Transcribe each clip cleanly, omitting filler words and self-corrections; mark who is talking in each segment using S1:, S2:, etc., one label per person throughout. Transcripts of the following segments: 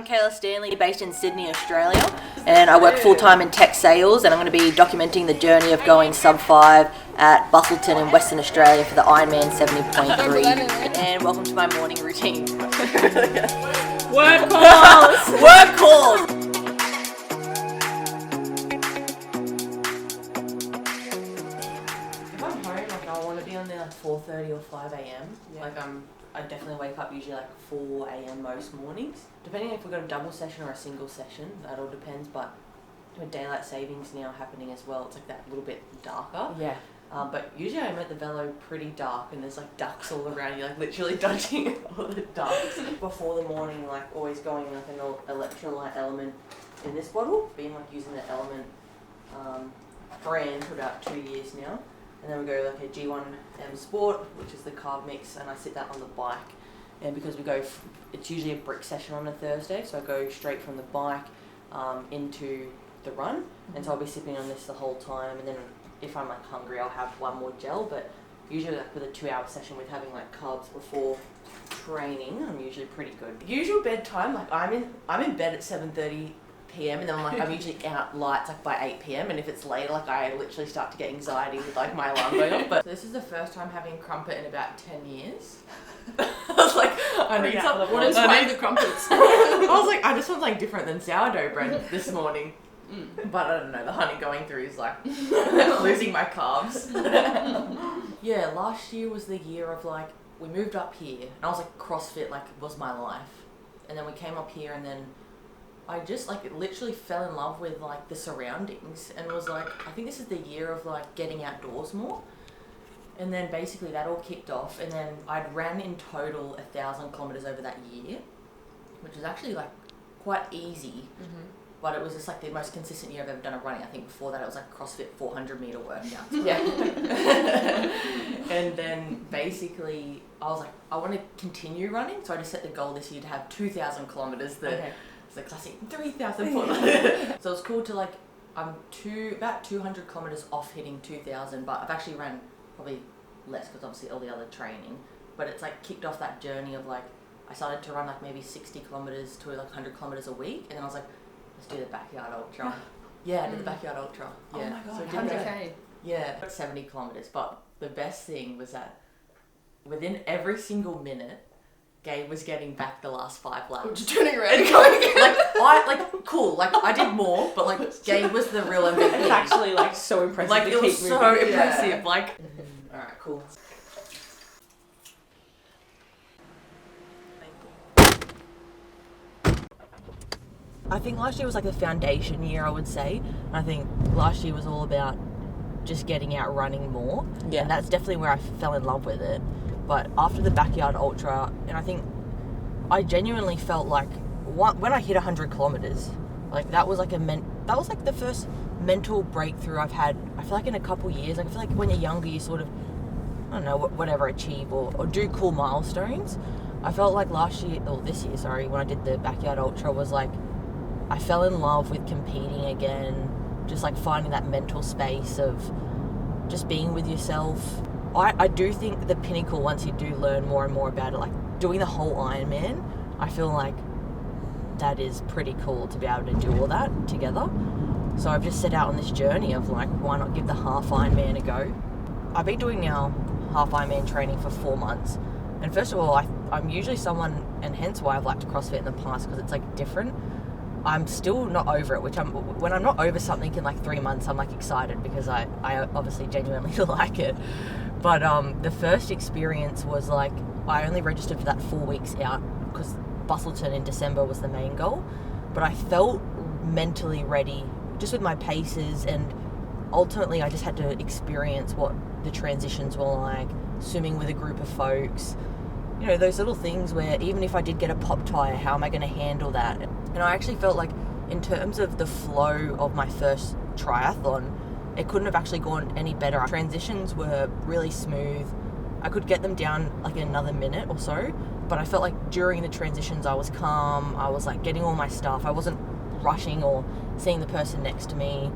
S1: Kayla Stanley, based in Sydney, Australia, and I work full-time in tech sales, and I'm going to be documenting the journey of going sub-5 at Busselton in Western Australia for the Ironman 70.3. And welcome to my morning routine.
S2: Work calls!
S1: Work calls! If I'm home, like, I want to be on there like 4:30 or 5 a.m.
S2: Yeah.
S1: Like I definitely wake up usually like 4 a.m. most mornings. Depending if we've got a double session or a single session, that all depends. But with daylight savings now happening as well, it's like that little bit darker.
S2: Yeah.
S1: But usually I'm at the velo pretty dark and there's like ducks all around you, like literally dodging all the ducks. Before the morning, like always going like an electrolyte element in this bottle. Been like using the Element brand for about 2 years now. And then we go like a G1M Sport, which is the carb mix, and I sit that on the bike. And because we go, it's usually a brick session on a Thursday, so I go straight from the bike into the run. And so I'll be sipping on this the whole time, and then if I'm like hungry, I'll have one more gel. But usually like with a 2 hour session with having like carbs before training, I'm usually pretty good. Usual bedtime, like I'm in bed at 7:30 p.m. and then I'm usually out lights like by 8 p.m. and if it's later, like I literally start to get anxiety with like my alarm going off. But this is the first time having crumpet in about 10 years. I was like, I need something.
S2: What inspired the crumpets?
S1: I was like, I just want something different than sourdough bread this morning. But I don't know, the honey going through is like losing my carbs. Yeah, last year was the year of like, we moved up here and I was like, CrossFit like was my life. And then we came up here and then I just like literally fell in love with like the surroundings and was like, I think this is the year of like getting outdoors more. And then basically that all kicked off, and then I'd ran in total 1,000 kilometers over that year, which was actually like quite easy. But it was just like the most consistent year I've ever done of running. I think before that it was like CrossFit 400 meter workouts. Yeah. And then basically I was like, I want to continue running, so I just set the goal this year to have 2,000 kilometers. It's the classic 3,000 foot. So it's cool to like, I'm about 200 kilometers off hitting 2,000, but I've actually ran probably less because obviously all the other training. But it's like kicked off that journey of like, I started to run like maybe 60 kilometers to like 100 kilometers a week, and then I was like, let's do the backyard ultra. Yeah, I did the backyard ultra. Yeah.
S2: Oh my god,
S1: so
S2: 100k.
S1: Yeah, 70 kilometers. But the best thing was that within every single minute, Gabe was getting back the last 5 laps.
S2: Just turning around and going again.
S1: Cool. Like I did more, but like Gabe was the real MVP.
S2: It's actually like so impressive.
S1: Like
S2: to
S1: it was
S2: keep
S1: so
S2: moving.
S1: impressive.
S2: Yeah.
S1: Like, all right, cool. I think last year was like a foundation year, I would say. I think last year was all about just getting out running more. Yeah. And that's definitely where I fell in love with it. But after the backyard ultra, and I think I genuinely felt like when I hit 100 kilometers, like that was like the first mental breakthrough I've had. I feel like in a couple years. Like I feel like when you're younger, you sort of, I don't know, whatever, achieve or do cool milestones. I felt like this year, when I did the backyard ultra was like, I fell in love with competing again, just like finding that mental space of just being with yourself. I do think the pinnacle, once you do learn more and more about it, like doing the whole Ironman, I feel like that is pretty cool to be able to do all that together. So I've just set out on this journey of like, why not give the half Ironman a go? I've been doing now half Ironman training for 4 months. And first of all, I'm usually someone, and hence why I've liked CrossFit in the past, because it's like different. I'm still not over it, when I'm not over something in like 3 months, I'm like excited because I obviously genuinely like it. But the first experience was like, I only registered for that 4 weeks out because Busselton in December was the main goal. But I felt mentally ready just with my paces, and ultimately I just had to experience what the transitions were like, swimming with a group of folks. You know, those little things where even if I did get a pop tire, how am I going to handle that? And I actually felt like in terms of the flow of my first triathlon, it couldn't have actually gone any better. Transitions were really smooth. I could get them down like in another minute or so, but I felt like during the transitions I was calm. I was like getting all my stuff. I wasn't rushing or seeing the person next to me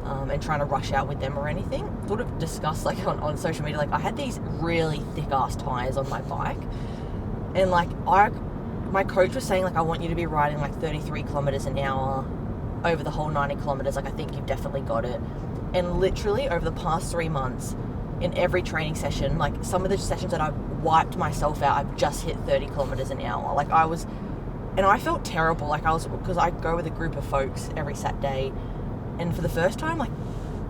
S1: and trying to rush out with them or anything. Sort of discussed like on social media, like I had these really thick ass tires on my bike, and like my coach was saying, like, I want you to be riding like 33 kilometers an hour over the whole 90 kilometers. Like, I think you've definitely got it. And literally over the past 3 months, in every training session, like some of the sessions that I've wiped myself out, I've just hit 30 kilometers an hour. Like, and I felt terrible. Like, because I go with a group of folks every Saturday, and for the first time, like,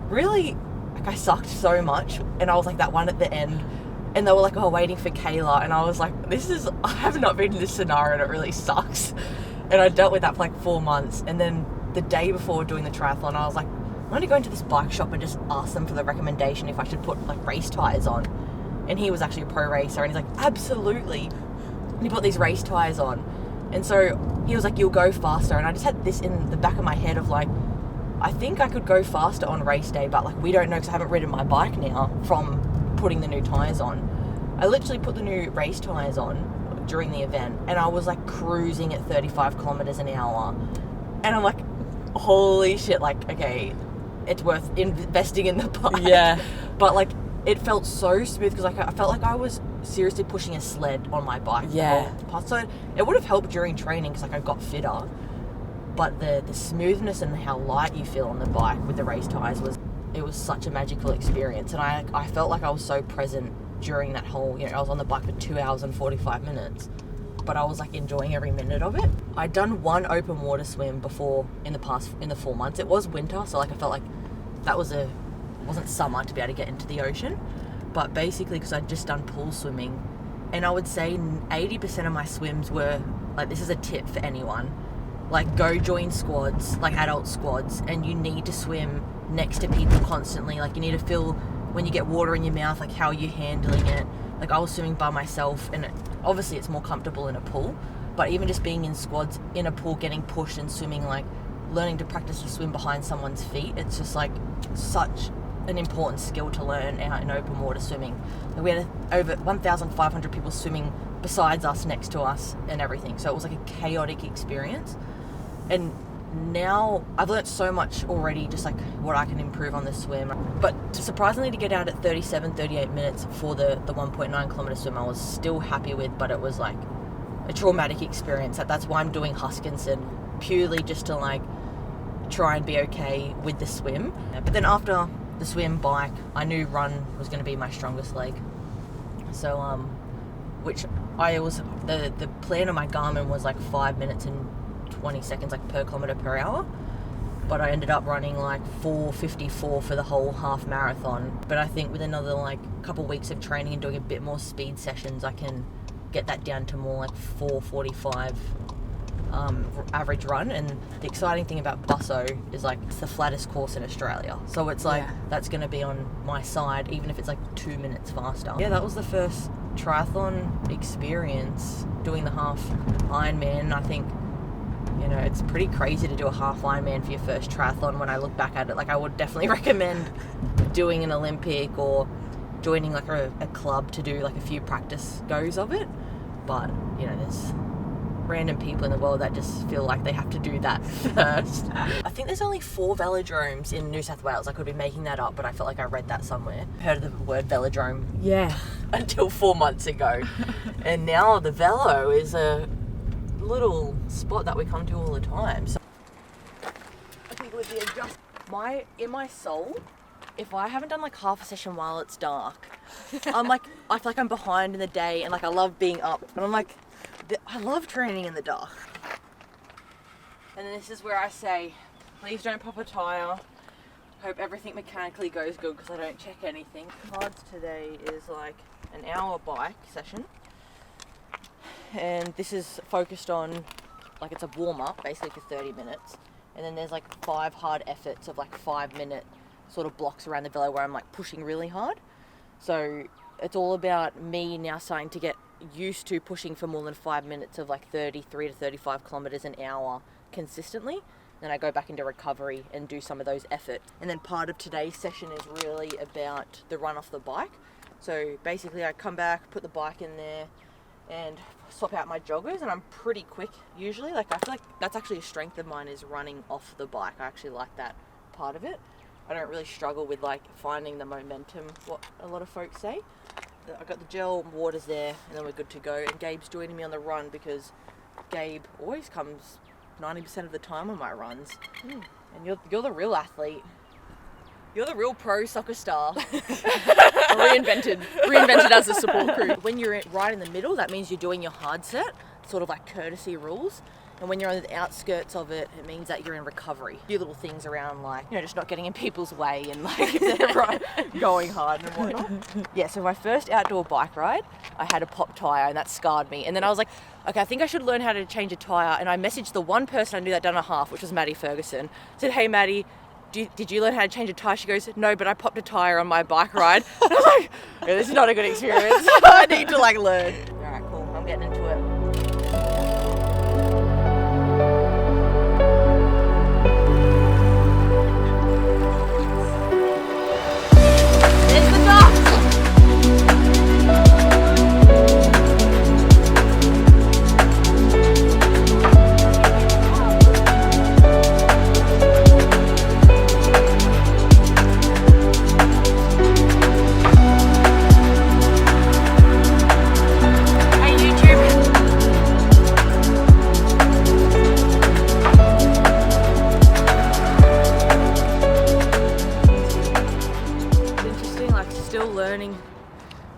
S1: really, like, I sucked so much. And I was like that one at the end, and they were like, oh, waiting for Kayla, and I was like, I have not been in this scenario, and it really sucks. And I dealt with that for like 4 months. And then the day before doing the triathlon, I was like, I'm going to go into this bike shop and just ask them for the recommendation if I should put like race tires on. And he was actually a pro racer, and he's like, absolutely. And he put these race tires on. And so he was like, you'll go faster. And I just had this in the back of my head of like, I think I could go faster on race day, but like, we don't know because I haven't ridden my bike now from putting the new tires on. I literally put the new race tires on during the event, and I was like cruising at 35 kilometers an hour. And I'm like, holy shit, like, okay, it's worth investing in the bike.
S3: Yeah.
S1: But like, it felt so smooth because like I felt like I was seriously pushing a sled on my bike.
S3: Yeah.
S1: So it would have helped during training because like I got fitter, but the smoothness and how light you feel on the bike with the race tires was such a magical experience. And I felt like I was so present during that whole, I was on the bike for 2 hours and 45 minutes, but I was like enjoying every minute of it. I'd done one open water swim before in the 4 months. It was winter, so like I felt like that wasn't summer to be able to get into the ocean. But basically, because I'd just done pool swimming, and I would say 80% of my swims were like, this is a tip for anyone, like, go join squads, like adult squads, and you need to swim next to people constantly. Like, you need to feel when you get water in your mouth, like how you're handling it. Like, I was swimming by myself, and obviously it's more comfortable in a pool, but even just being in squads in a pool, getting pushed and swimming, like learning to practice to swim behind someone's feet, it's just like such an important skill to learn out in open water swimming. Like, we had over 1,500 people swimming besides us, next to us, and everything. So it was like a chaotic experience. And now I've learnt so much already, just like what I can improve on the swim. But surprisingly, to get out at 38 minutes for the 1.9 kilometer swim, I was still happy with, but it was like a traumatic experience. That's why I'm doing Huskinson, purely just to like try and be okay with the swim. But then after the swim, bike, I knew run was going to be my strongest leg. So which I was, the plan on my Garmin was like 5 minutes and 20 seconds like per kilometer per hour, but I ended up running like 4:54 for the whole half marathon. But I think with another like couple weeks of training and doing a bit more speed sessions, I can get that down to more like 4:45 average run. And the exciting thing about Busso is like it's the flattest course in Australia, so it's like that's going to be on my side even if it's like 2 minutes faster. Yeah, that was the first triathlon experience, doing the half Ironman. I think, it's pretty crazy to do a half Ironman for your first triathlon. When I look back at it, like, I would definitely recommend doing an Olympic or joining like a club to do like a few practice goes of it. But there's random people in the world that just feel like they have to do that first. I think there's only 4 velodromes in New South Wales. I could be making that up, but I felt like I read that somewhere. Heard of the word velodrome?
S3: Yeah.
S1: Until 4 months ago. And now the Velo is a little spot that we come to all the time. So I think with the in my soul, if I haven't done like half a session while it's dark, I'm like, I feel like I'm behind in the day, and like I love being up, and I'm like, I love training in the dark. And this is where I say, please don't pop a tire. Hope everything mechanically goes good because I don't check anything. Cards today is like an hour bike session. And this is focused on, like, it's a warm-up, basically for 30 minutes. And then there's, like, 5 hard efforts of, like, 5-minute sort of blocks around the velo where I'm, like, pushing really hard. So it's all about me now starting to get used to pushing for more than 5 minutes of, like, 33 to 35 kilometres an hour consistently. Then I go back into recovery and do some of those efforts. And then part of today's session is really about the run off the bike. So basically I come back, put the bike in there, and swap out my joggers, and I'm pretty quick usually. Like, I feel like that's actually a strength of mine, is running off the bike. I actually like that part of it. I don't really struggle with like finding the momentum, what a lot of folks say. I've got the gel waters there, and then we're good to go. And Gabe's joining me on the run because Gabe always comes 90% of the time on my runs. And you're the real athlete. You're the real pro soccer star.
S2: Reinvented as a support crew.
S1: When you're right in the middle, that means you're doing your hard set, sort of like courtesy rules. And when you're on the outskirts of it, it means that you're in recovery. A few little things around like, just not getting in people's way and like going hard and whatnot. Yeah, so my first outdoor bike ride, I had a pop tyre and that scarred me. And then I was like, okay, I think I should learn how to change a tyre. And I messaged the one person I knew that done a half, which was Maddie Ferguson. I said, hey Maddie, did you learn how to change a tyre? She goes, no, but I popped a tyre on my bike ride. And I was like, yeah, this is not a good experience. I need to like learn. All right, cool, I'm getting into it.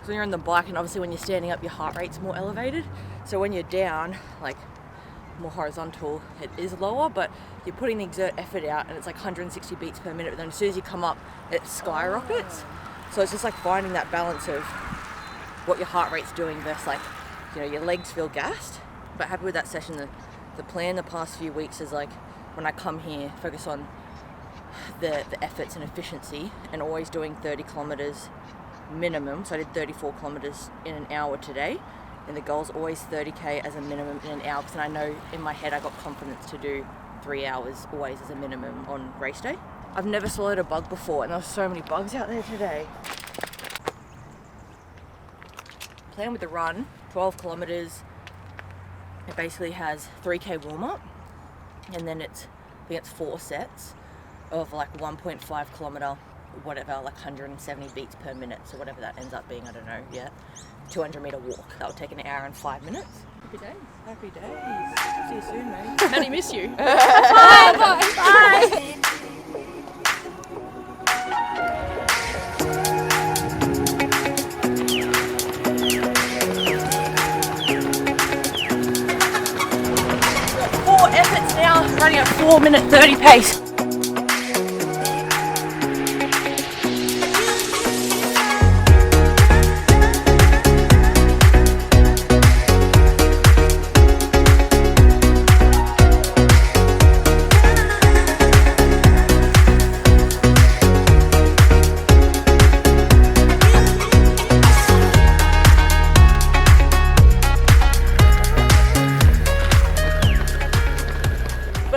S1: When you're on the bike, and obviously when you're standing up, your heart rate's more elevated. So when you're down, like more horizontal, it is lower, but you're putting the exert effort out and it's like 160 beats per minute. But then as soon as you come up, it skyrockets. So it's just like finding that balance of what your heart rate's doing versus like, your legs feel gassed. But happy with that session. The plan the past few weeks is like, when I come here, focus on the efforts and efficiency, and always doing 30 kilometers minimum. So I did 34 kilometers in an hour today, and the goal is always 30k as a minimum in an hour, because I know in my head I got confidence to do 3 hours always as a minimum on race day. I've never swallowed a bug before, and there were so many bugs out there today. Plan with the run, 12 kilometers. It basically has 3k warm up, and then I think it's 4 sets of like 1.5 kilometer, whatever, like 170 beats per minute, so whatever that ends up being, I don't know yet. 200 meter walk. That will take an hour and 5 minutes.
S2: Happy days.
S1: Happy days. See you soon, mate.
S2: Maddie, miss you.
S1: Bye. Bye. 4 efforts now, running at 4:30 pace.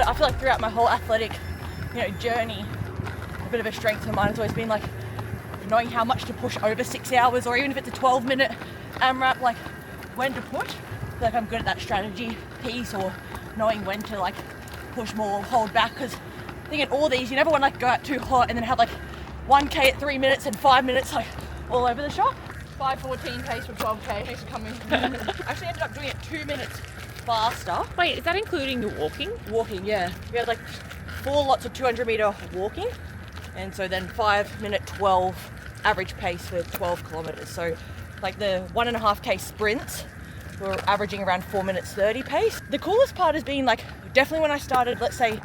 S1: I feel like throughout my whole athletic, journey, a bit of a strength of mine has always been like knowing how much to push over 6 hours, or even if it's a 12-minute AMRAP, like when to push. I feel like I'm good at that strategy piece, or knowing when to like push more, hold back, because I think in all these, you never want to like go out too hot and then have like 1k at 3 minutes and 5 minutes like all over the shop. 5:14 pace for 12k. Thanks for coming. Actually ended up doing it 2 minutes faster.
S2: Wait, is that including your walking?
S1: Walking, yeah. We had like 4 lots of 200 meter walking, and so then 5 minute 12 average pace for 12 kilometers. So like the 1.5k sprints were averaging around 4 minutes 30 pace. The coolest part has been like definitely when I started, let's say,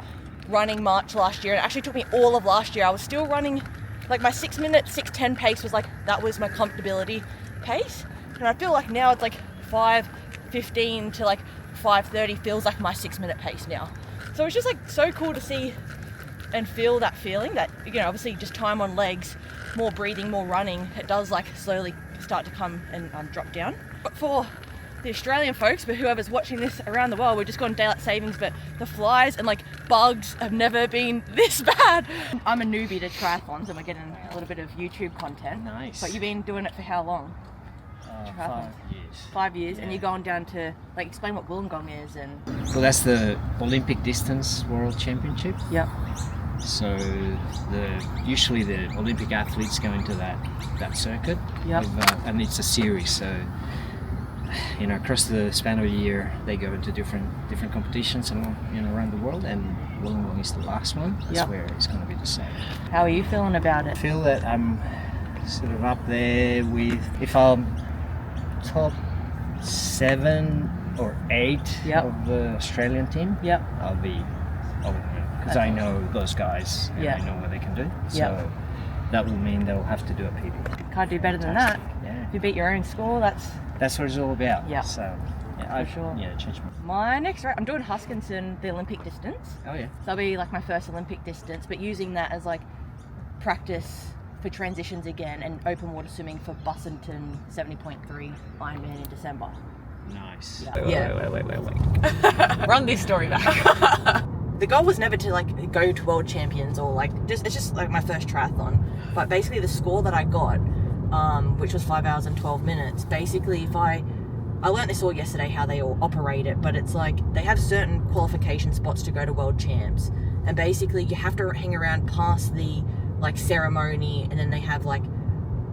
S1: running March last year, and it actually took me all of last year, I was still running like my 6 minute 6:10 pace was like, that was my comfortability pace. And I feel like now it's like 5:15 to like 5:30 feels like my 6 minute pace now. So it's just like so cool to see and feel that feeling that, obviously just time on legs, more breathing, more running, it does like slowly start to come and drop down. But for the Australian folks, but whoever's watching this around the world, we're just gone daylight savings, but the flies and like bugs have never been this bad. I'm a newbie to triathlons, and we're getting a little bit of YouTube content.
S3: Nice.
S1: But you've been doing it for how long?
S3: 5 years.
S1: 5 years,
S3: Yeah.
S1: and you're going down to, like, explain what Wollongong is and...
S3: Well, that's the Olympic Distance World Championship.
S1: Yep.
S3: So usually the Olympic athletes go into that circuit.
S1: Yep.
S3: And it's a series. So across the span of a year, they go to different competitions and around the world, and Wollongong is the last one. That's where it's going to be the same.
S1: How are you feeling about it?
S3: I feel that I'm sort of up there with, if I'm top 7 or 8 of the Australian team, I'll win, because I know those guys and I know what they can do. So that will mean they'll have to do a PB.
S1: Can't do better than that.
S3: Yeah.
S1: If you beat your own score,
S3: that's what it's all about.
S1: Yeah.
S3: So
S1: for sure.
S3: Yeah, change
S1: my next race, I'm doing Huskinson, the Olympic distance.
S3: Oh yeah.
S1: So that'll be like my first Olympic distance, but using that as like practice for transitions again, and open water swimming for Busselton 70.3 Ironman in December.
S3: Nice.
S1: Wait. Run this story back. The goal was never to like go to world champions or like it's just like my first triathlon. But basically the score that I got, which was 5 hours and 12 minutes, basically if I learned this all yesterday how they all operate it, but it's like they have certain qualification spots to go to world champs, and basically you have to hang around past the like ceremony, and then they have like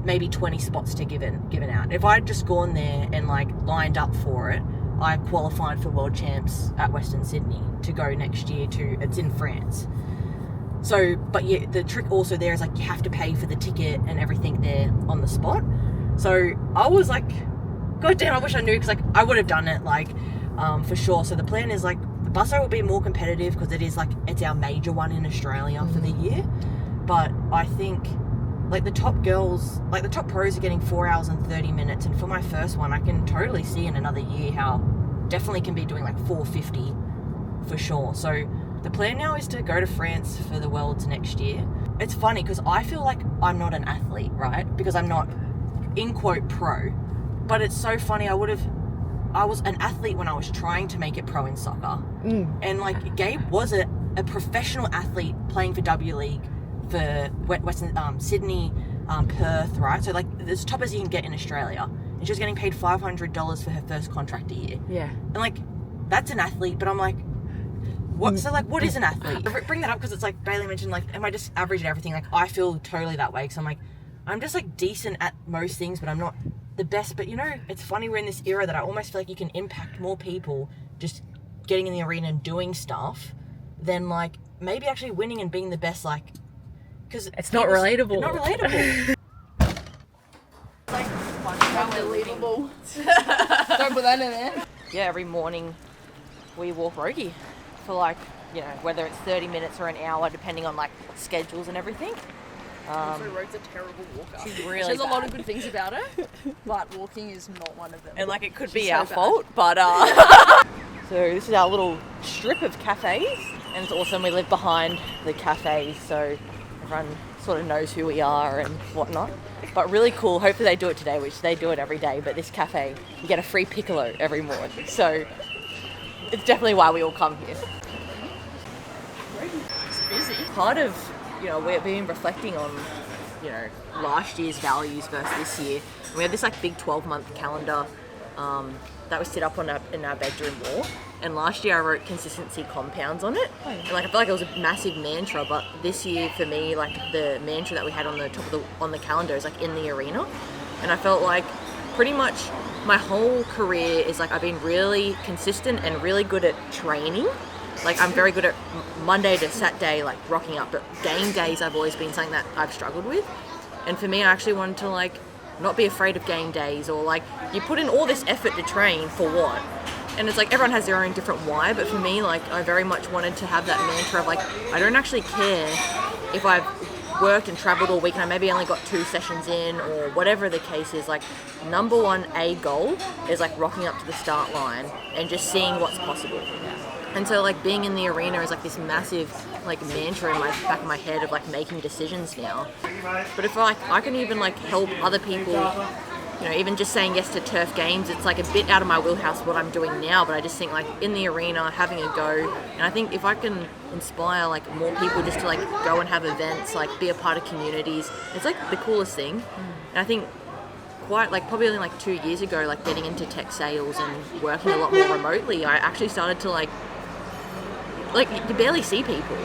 S1: maybe 20 spots to given out. If I'd just gone there and like lined up for it, I qualified for world champs at Western Sydney to go next year it's in France. So, but yeah, the trick also there is like you have to pay for the ticket and everything there on the spot. So I was like, God damn, I wish I knew, because like I would have done it like for sure. So the plan is like the Busso will be more competitive because it's our major one in Australia for the year. But I think like the top girls, like the top pros are getting 4 hours and 30 minutes. And for my first one, I can totally see in another year how definitely can be doing like 450 for sure. So the plan now is to go to France for the Worlds next year. It's funny because I feel like I'm not an athlete, right? Because I'm not, in quote, pro. But it's so funny, I was an athlete when I was trying to make it pro in soccer. And like Gabe was a professional athlete playing for W League for Western Sydney, Perth, right? So like as top as you can get in Australia. And she was getting paid $500 for her first contract a year. Yeah. And like that's an athlete, but I'm like, what? So like, what is an athlete? I bring that up because it's like Bailey mentioned, like, am I just average at everything? Like I feel totally that way because I'm like, I'm just like decent at most things, but I'm not the best. But it's funny, we're in this era that I almost feel like you can impact more people just getting in the arena and doing stuff than like maybe actually winning and being the best. Like, because
S2: it's not relatable.
S1: Not relatable.
S2: Like unbelievable. Don't put that in there.
S1: Yeah, every morning we walk Rogie for like, whether it's 30 minutes or an hour, depending on like schedules and everything.
S2: Also, Rogue's a terrible walker.
S1: She's really
S2: She has
S1: bad.
S2: a lot of good things about her, but walking is not one of them.
S1: And like it could
S2: She's
S1: be
S2: so
S1: our
S2: bad.
S1: fault, but so this is our little strip of cafes, and it's awesome. We live behind the cafes, so everyone sort of knows who we are and whatnot. But really cool. Hopefully they do it today, which they do it every day. But this cafe, you get a free piccolo every morning, so it's definitely why we all come here.
S2: It's busy.
S1: Part of we've been reflecting on last year's values versus this year. And we have this like big 12-month calendar that was set up in our bedroom wall. And last year I wrote consistency compounds on it. And like I feel like it was a massive mantra, but this year for me, like the mantra that we had on the top of on the calendar is like in the arena. And I felt like pretty much my whole career is like I've been really consistent and really good at training. Like I'm very good at Monday to Saturday, like rocking up, but game days I've always been something that I've struggled with. And for me, I actually wanted to like not be afraid of game days, or like you put in all this effort to train for what? And it's like everyone has their own different why, but for me, like I very much wanted to have that mantra of like I don't actually care if I've worked and traveled all week and I maybe only got 2 sessions in or whatever the case is. Like number one goal is like rocking up to the start line and just seeing what's possible. And so like being in the arena is like this massive like mantra in my back of my head of like making decisions now. But if like I can even like help other people, even just saying yes to turf games, it's like a bit out of my wheelhouse what I'm doing now, but I just think like in the arena having a go, and I think if I can inspire like more people just to like go and have events, like be a part of communities, it's like the coolest thing. And I think quite like probably only like 2 years ago, like getting into tech sales and working a lot more remotely, I actually started to like you barely see people.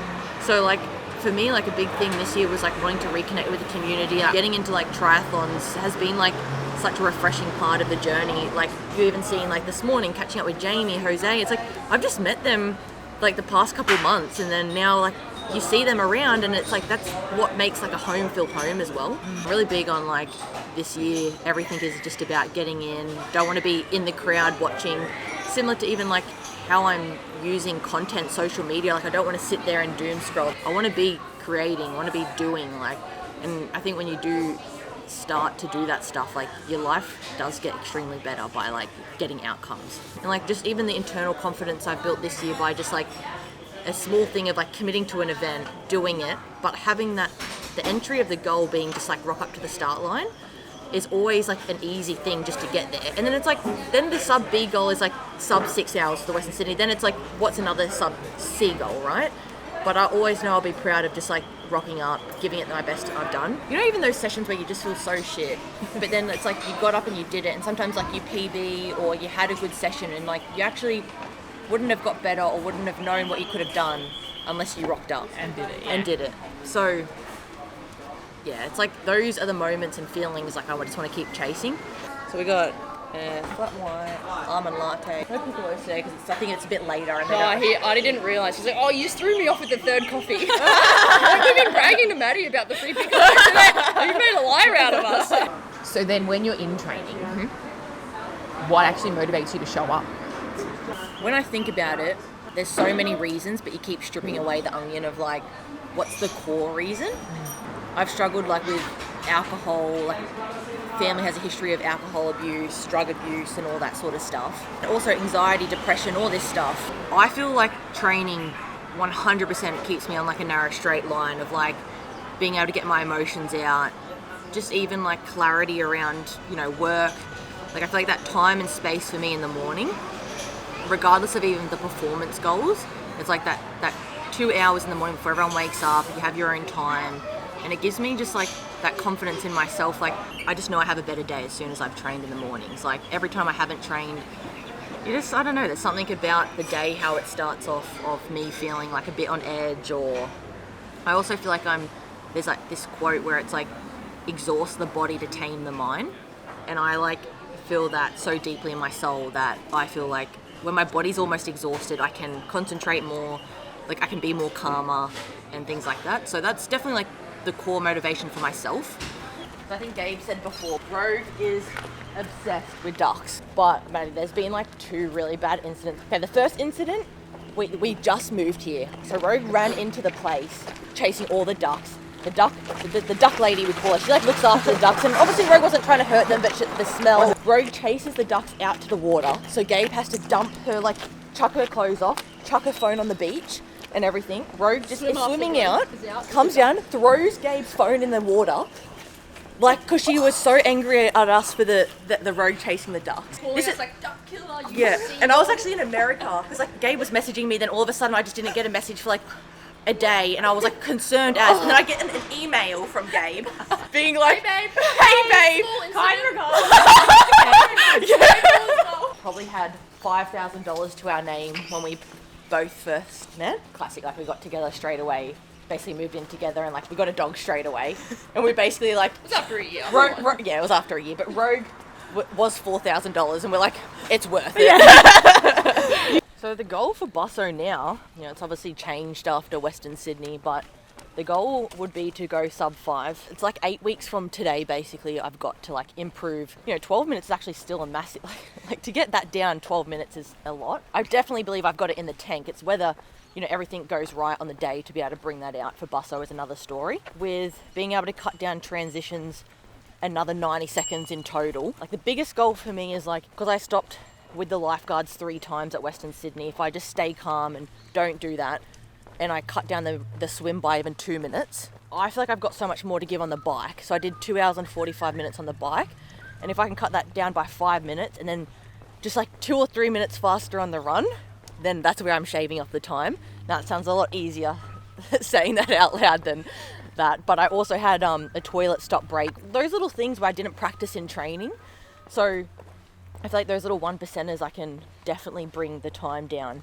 S1: So like for me, like a big thing this year was like wanting to reconnect with the community. Getting into like triathlons has been like such a refreshing part of the journey. Like, you even seen, like, this morning catching up with Jamie, Jose, it's like I've just met them like the past couple months, and then now like you see them around, and it's like that's what makes like a home feel home as well. I'm really big on like this year everything is just about getting in, don't want to be in the crowd watching, similar to even like how I'm using content, social media. Like, I don't want to sit there and doom scroll. I want to be creating, I want to be doing, like, and I think when you do start to do that stuff, like, your life does get extremely better by like getting outcomes. And like just even the internal confidence I've built this year by just like a small thing of like committing to an event, doing it, but having that, the entry of the goal being just like rock up to the start line is always like an easy thing just to get there. And then it's like, then the sub B goal is like sub 6 hours to the Western Sydney. Then it's like, what's another sub C goal, right? But I always know I'll be proud of just like rocking up, giving it my best I've done. You know, even those sessions where you just feel so shit, but then it's like you got up and you did it, and sometimes like you PB or you had a good session, and like you actually wouldn't have got better or wouldn't have known what you could have done unless you rocked up
S2: and did it. Yeah.
S1: And did it. So yeah, it's like those are the moments and feelings like I just want to keep chasing. So we got flat white, almond latte. No piccolo today because I think it's a bit later. And
S2: I didn't realise. She's like, oh, you just threw me off with the third coffee. Like, we've been bragging to Maddie about the free piccolo today. You made a liar out of us.
S4: So then when you're in training, what actually motivates you to show up?
S1: When I think about it, there's so many reasons, but you keep stripping away the onion of like, what's the core reason? I've struggled like with alcohol, like family has a history of alcohol abuse, drug abuse and all that sort of stuff. And also anxiety, depression, all this stuff. I feel like training 100% keeps me on like a narrow straight line of like being able to get my emotions out, just even like clarity around, you know, work. Like I feel like that time and space for me in the morning, regardless of even the performance goals, it's like that 2 hours in the morning before everyone wakes up, you have your own time, and it gives me just like that confidence in myself. Like I just know I have a better day as soon as I've trained in the mornings. Like every time I haven't trained, you just, I don't know, there's something about the day, how it starts off of me feeling like a bit on edge. Or I also feel like there's like this quote where it's like, exhaust the body to tame the mind, and I like feel that so deeply in my soul that I feel like when my body's almost exhausted, I can concentrate more, like I can be more calmer and things like that. So that's definitely like the core motivation for myself. I think Gabe said before, Rogue is obsessed with ducks, but man, there's been like 2 really bad incidents. Okay, the first incident, we just moved here, so Rogue ran into the place chasing all the ducks. The duck lady, we call her, she like looks after the ducks, and obviously Rogue wasn't trying to hurt them, but the smell. Rogue chases the ducks out to the water, so Gabe has to dump her, like chuck her clothes off, chuck her phone on the beach and everything. Rogue just is swimming out, comes down, throws Gabe's phone in the water, like, because she was so angry at us for the Rogue chasing the ducks.
S2: This is like, duck killer, you
S1: yeah, and I was actually in America, because like Gabe was messaging me, then all of a sudden I just didn't get a message for like a day, and I was like concerned as, and then I get an email from Gabe being like, hey babe, kind regards. Probably had $5,000 to our name when we both first met. Classic, like we got together straight away, basically moved in together, and like we got a dog straight away, and we basically like,
S2: it was after a year.
S1: Yeah, it was after a year, but Rogue was $4,000, and we're like, it's worth it. Yeah. So the goal for Busso now, you know, it's obviously changed after Western Sydney, but the goal would be to go sub 5. It's like 8 weeks from today, basically, I've got to like improve. You know, 12 minutes is actually still a massive, like to get that down, 12 minutes is a lot. I definitely believe I've got it in the tank. It's whether, you know, everything goes right on the day to be able to bring that out for Busso is another story. With being able to cut down transitions another 90 seconds in total. Like the biggest goal for me is like, because I stopped with the lifeguards 3 times at Western Sydney, if I just stay calm and don't do that, and I cut down the swim by even 2 minutes, I feel like I've got so much more to give on the bike. So I did 2 hours and 45 minutes on the bike, and if I can cut that down by 5 minutes and then just like 2 or 3 minutes faster on the run, then that's where I'm shaving off the time. Now it sounds a lot easier saying that out loud than that, but I also had a toilet stop break. Those little things where I didn't practice in training. So I feel like those little 1%ers, I can definitely bring the time down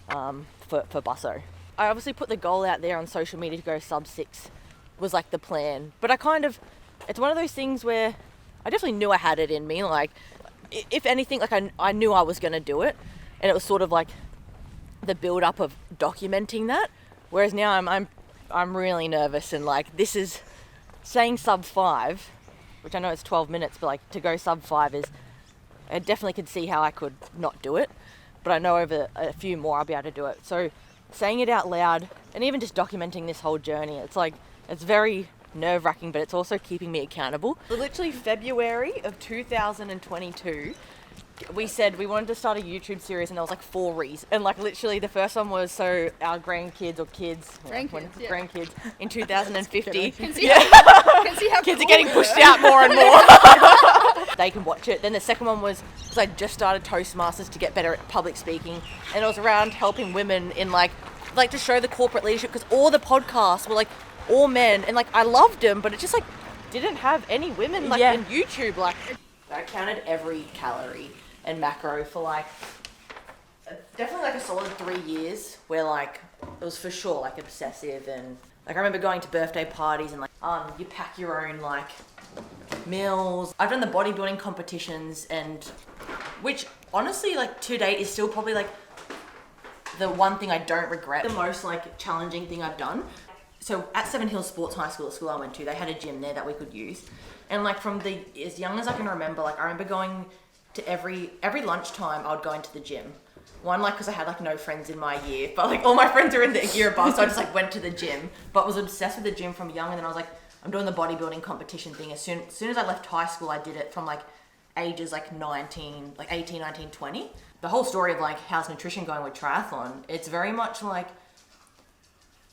S1: for Busso. I obviously put the goal out there on social media to go sub 6 was like the plan. But it's one of those things where I definitely knew I had it in me. Like, if anything, like I knew I was going to do it, and it was sort of like the build up of documenting that. Whereas now I'm really nervous, and like this is saying sub 5, which I know it's 12 minutes, but like to go sub 5 is, I definitely could see how I could not do it, but I know over a few more I'll be able to do it. So saying it out loud and even just documenting this whole journey, it's like, it's very nerve-wracking, but it's also keeping me accountable. Literally February of 2022, we said we wanted to start a YouTube series, and there was like 4 reasons. And like literally the first one was so our grandkids or kids, grandkids in 2050.
S2: Can see how
S1: Kids
S2: cool
S1: are getting pushed out more and more. They can watch it. Then the second one was because I just started Toastmasters to get better at public speaking, and it was around helping women in like to show the corporate leadership, because all the podcasts were like all men, and like I loved them, but it just like didn't have any women like in YouTube. Like I counted every calorie and macro for like definitely like a solid 3 years, where like it was for sure like obsessive, and like I remember going to birthday parties and like you pack your own like meals. I've done the bodybuilding competitions, and which honestly like to date is still probably like the one thing I don't regret, the most like challenging thing I've done. So at Seven Hills Sports High School, the school I went to, they had a gym there that we could use. And like from as young as I can remember, like I remember going to every lunchtime I would go into the gym. One, like, because I had like no friends in my year, but like all my friends are in the year above, so I just like went to the gym, but was obsessed with the gym from young. And then I was like, I'm doing the bodybuilding competition thing. As soon as I left high school, I did it from like ages like 18, 19, 20. The whole story of like how's nutrition going with triathlon, it's very much like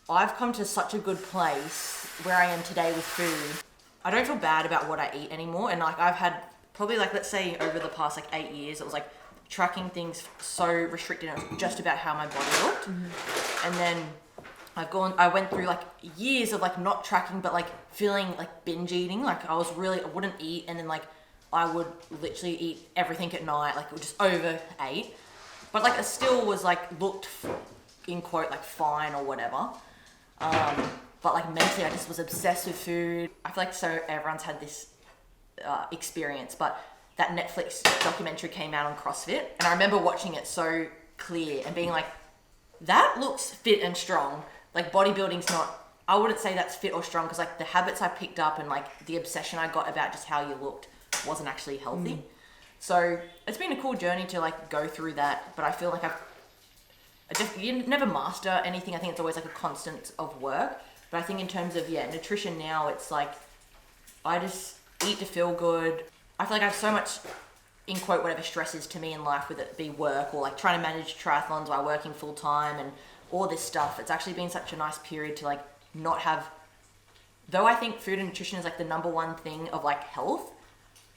S1: I've come to such a good place where I am today with food. I don't feel bad about what I eat anymore. And like I've had probably like, let's say over the past like 8 years, it was like tracking things so restricted, and it was just about how my body looked. Mm-hmm. And then I went through like years of like not tracking, but like feeling like binge eating. Like I wouldn't eat, and then like I would literally eat everything at night. Like it would just overate, but like I still was like looked in quote like fine or whatever. But like mentally I just was obsessed with food. I feel like so everyone's had this experience, but that Netflix documentary came out on CrossFit, and I remember watching it so clear and being like, that looks fit and strong. Like bodybuilding's not, I wouldn't say that's fit or strong, because like the habits I picked up and like the obsession I got about just how you looked wasn't actually healthy. So it's been a cool journey to like go through that, but I feel like you never master anything. I think it's always like a constant of work. But I think in terms of nutrition now, it's like I just eat to feel good. I feel like I have so much, in quote, whatever stress is to me in life, whether it be work or like trying to manage triathlons while working full time and all this stuff. It's actually been such a nice period to like not have, though I think food and nutrition is like the number one thing of like health,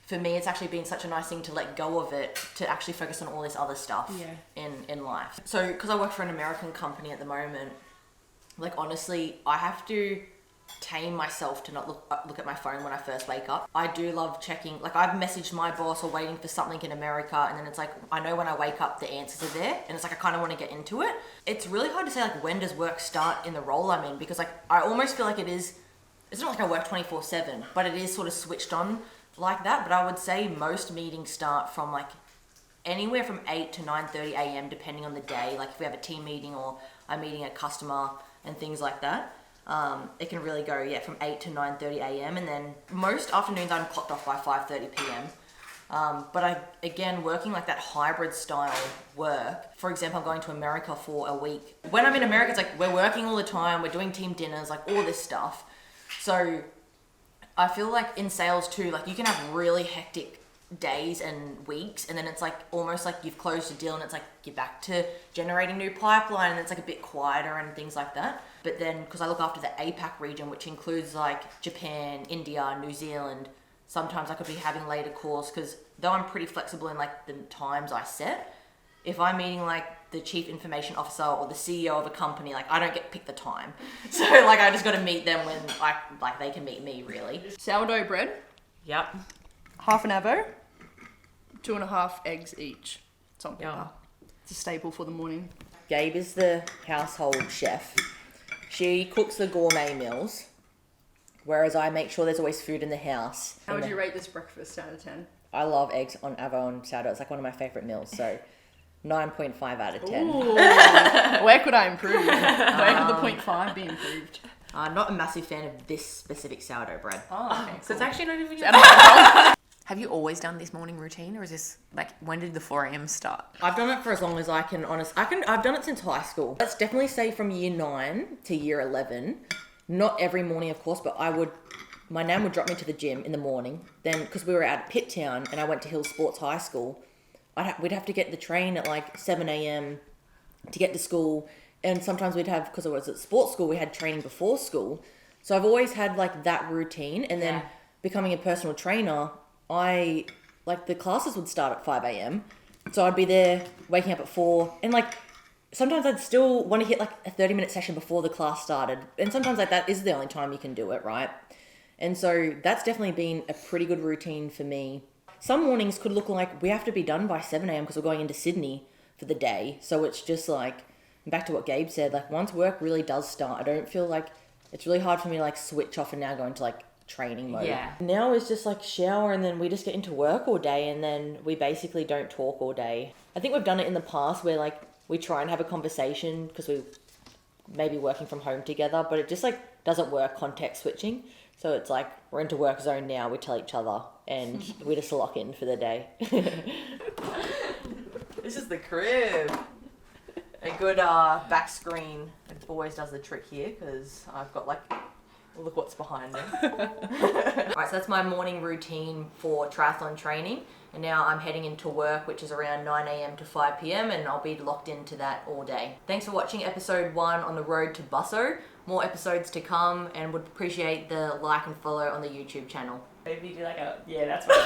S1: for me it's actually been such a nice thing to let go of it, to actually focus on all this other stuff in life. So because I work for an American company at the moment, like honestly I have to tame myself to not look at my phone when I first wake up. I do love checking, like I've messaged my boss or waiting for something in America, and then it's like I know when I wake up the answers are there, and it's like I kind of want to get into it. It's really hard to say like when does work start in the role I'm in, because like I almost feel like it's not like I work 24/7, but it is sort of switched on like that. But I would say most meetings start from like anywhere from 8 to 9:30 a.m. depending on the day. Like if we have a team meeting or I'm meeting a customer and things like that. It can really go from 8 to 9:30 a.m. and then most afternoons I'm clocked off by 5:30 p.m. But again, working like that hybrid style work. For example, I'm going to America for a week. When I'm in America, it's like we're working all the time, we're doing team dinners, like all this stuff. So I feel like in sales too, like you can have really hectic days and weeks, and then it's like almost like you've closed a deal and it's like you're back to generating new pipeline, and it's like a bit quieter and things like that. But then because I look after the APAC region, which includes like Japan, India, New Zealand, sometimes I could be having later calls, because though I'm pretty flexible in like the times I set, if I'm meeting like the chief information officer or the CEO of a company, like I don't get picked the time. So like I just got to meet them when like they can meet me really.
S2: Sourdough bread.
S1: Yep.
S2: Half an avo, 2.5 eggs each. It's on paper. It's a staple for the morning.
S1: Gabe is the household chef. She cooks the gourmet meals. whereas I make sure there's always food in the house.
S2: How would you rate this breakfast out of 10?
S1: I love eggs on avo and sourdough. It's like one of my favourite meals, so 9.5 out of 10.
S4: Where could I improve? Where could the 0.5 be improved?
S1: Not a massive fan of this specific sourdough bread.
S4: Oh, okay,
S5: So it's actually not even your Have you always done this morning routine, or is this like, when did the 4 a.m. start?
S1: I've done it for as long as I can. I've done it since high school. Let's definitely say from year 9 to year 11. Not every morning, of course, but my nan would drop me to the gym in the morning. Then, because we were out at Pitt Town and I went to Hill Sports High School, we'd have to get the train at like 7 a.m. to get to school. And sometimes we'd have, because I was at sports school, we had training before school. So I've always had like that routine. And then becoming a personal trainer, the classes would start at 5 a.m. So I'd be there waking up at 4. And like, sometimes I'd still want to hit like a 30-minute session before the class started. And sometimes like that is the only time you can do it, right? And so that's definitely been a pretty good routine for me. Some mornings could look like we have to be done by 7 a.m. because we're going into Sydney for the day. So it's just like, back to what Gabe said, like once work really does start, I don't feel like, it's really hard for me to like switch off and now go into like training mode.
S5: Yeah.
S1: Now it's just like shower and then we just get into work all day and then we basically don't talk all day. I think we've done it in the past where like we try and have a conversation because we may be working from home together, but it just like doesn't work context switching. So it's like, we're into work zone now, we tell each other, and we just lock in for the day. This is the crib. A good back screen. It always does the trick here, because I've got like, look what's behind me. Alright, so that's my morning routine for triathlon training. And now I'm heading into work, which is around 9 a.m. to 5 p.m. and I'll be locked into that all day. Thanks for watching episode 1 on the road to Busso. More episodes to come, and would appreciate the like and follow on the YouTube channel.
S5: Maybe do like a, yeah, that's what